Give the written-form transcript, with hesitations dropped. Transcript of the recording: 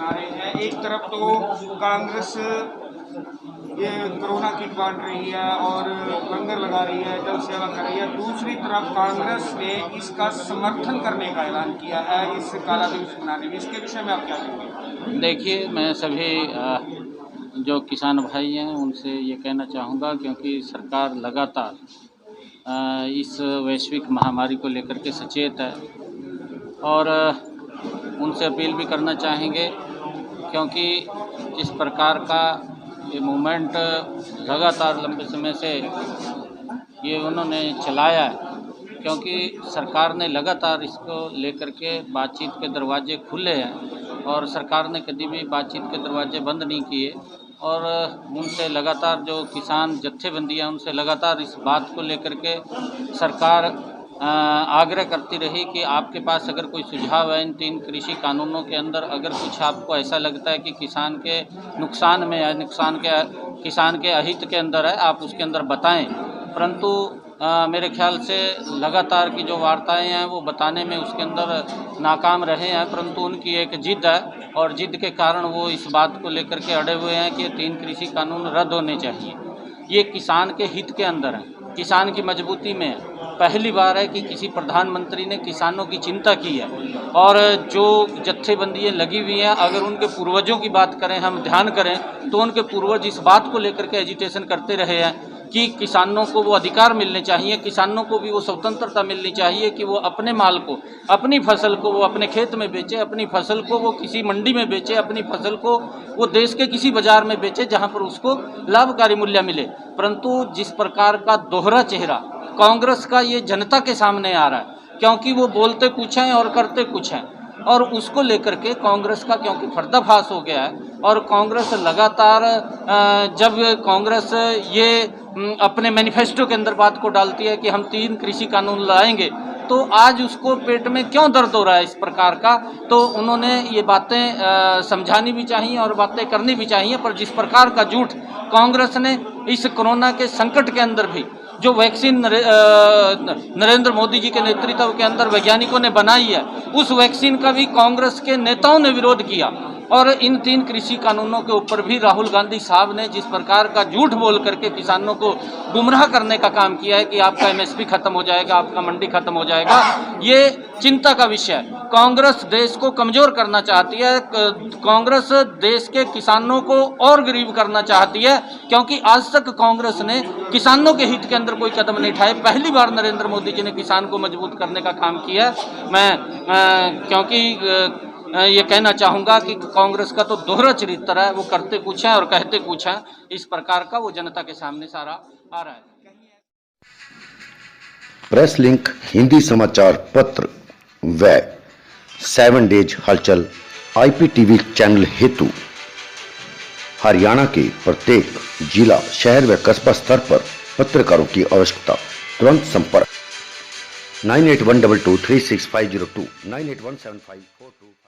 सुना रहे हैं। एक तरफ तो कांग्रेस ये कोरोना किट बांट रही है और लंगर लगा रही है, जल सेवा कर रही है, दूसरी तरफ कांग्रेस ने इसका समर्थन करने का ऐलान किया है इस काला दिवस मनाने में। इसके विषय में आप क्या कहेंगे? देखिए, मैं सभी जो किसान भाई हैं उनसे ये कहना चाहूँगा, क्योंकि सरकार लगातार इस वैश्विक महामारी को लेकर के सचेत है और उनसे अपील भी करना चाहेंगे, क्योंकि जिस प्रकार का ये मूवमेंट लगातार लंबे समय से ये उन्होंने चलाया है, क्योंकि सरकार ने लगातार इसको लेकर के बातचीत के दरवाजे खुले हैं और सरकार ने कभी भी बातचीत के दरवाजे बंद नहीं किए और उनसे लगातार जो किसान जत्थेबंदियाँ उनसे लगातार इस बात को लेकर के सरकार आग्रह करती रही कि आपके पास अगर कोई सुझाव है इन 3 कृषि कानूनों के अंदर, अगर कुछ आपको ऐसा लगता है कि किसान के नुकसान में है, किसान के अहित के अंदर है, आप उसके अंदर बताएं। परंतु मेरे ख्याल से लगातार की जो वार्ताएं हैं वो बताने में उसके अंदर नाकाम रहे हैं, परंतु उनकी एक जिद है और जिद के कारण वो इस बात को लेकर के अड़े हुए हैं कि 3 कृषि कानून रद्द होने चाहिए। ये किसान के हित के अंदर है, किसान की मजबूती में है। पहली बार है कि किसी प्रधानमंत्री ने किसानों की चिंता की है और जो जत्थेबंदियाँ लगी हुई हैं, अगर उनके पूर्वजों की बात करें, हम ध्यान करें तो उनके पूर्वज इस बात को लेकर के एजिटेशन करते रहे हैं कि किसानों को वो अधिकार मिलने चाहिए, किसानों को भी वो स्वतंत्रता मिलनी चाहिए कि वो अपने माल को, अपनी फसल को वो अपने खेत में बेचे, अपनी फसल को वो किसी मंडी में बेचे, अपनी फसल को वो देश के किसी बाजार में बेचे जहां पर उसको लाभकारी मूल्य मिले। परंतु जिस प्रकार का दोहरा चेहरा कांग्रेस का ये जनता के सामने आ रहा है, क्योंकि वो बोलते कुछ हैं और करते कुछ हैं, और उसको लेकर के कांग्रेस का क्योंकि पर्दाफाश हो गया है और कांग्रेस लगातार जब कांग्रेस ये अपने मैनिफेस्टो के अंदर बात को डालती है कि हम 3 कृषि कानून लाएंगे, तो आज उसको पेट में क्यों दर्द हो रहा है इस प्रकार का, तो उन्होंने ये बातें समझानी भी चाहिए और बातें करनी भी चाहिए। पर जिस प्रकार का झूठ कांग्रेस ने इस कोरोना के संकट के अंदर भी जो वैक्सीन नरेंद्र मोदी जी के नेतृत्व के अंदर वैज्ञानिकों ने बनाई है, उस वैक्सीन का भी कांग्रेस के नेताओं ने विरोध किया और इन 3 कृषि कानूनों के ऊपर भी राहुल गांधी साहब ने जिस प्रकार का झूठ बोल करके किसानों को गुमराह करने का काम किया है कि आपका एमएसपी खत्म हो जाएगा, आपका मंडी खत्म हो जाएगा, ये चिंता का विषय है। कांग्रेस देश को कमजोर करना चाहती है, कांग्रेस देश के किसानों को और गरीब करना चाहती है, क्योंकि आज तक कांग्रेस ने किसानों के हित के अंदर कोई कदम नहीं उठाए। पहली बार नरेंद्र मोदी जी ने किसान को मजबूत करने का काम किया है। मैं क्योंकि ये कहना चाहूँगा कि कांग्रेस का तो दोहरा चरित्र है, वो करते कुछ हैं और कहते कुछ हैं, इस प्रकार का वो जनता के सामने सारा आ रहा है। प्रेस लिंक हिंदी समाचार पत्र व 7 डेज हलचल IPTV चैनल हेतु हरियाणा के प्रत्येक जिला, शहर व कस्बा स्तर पर पत्रकारों की आवश्यकता। तुरंत संपर्क 9812236502 98175422।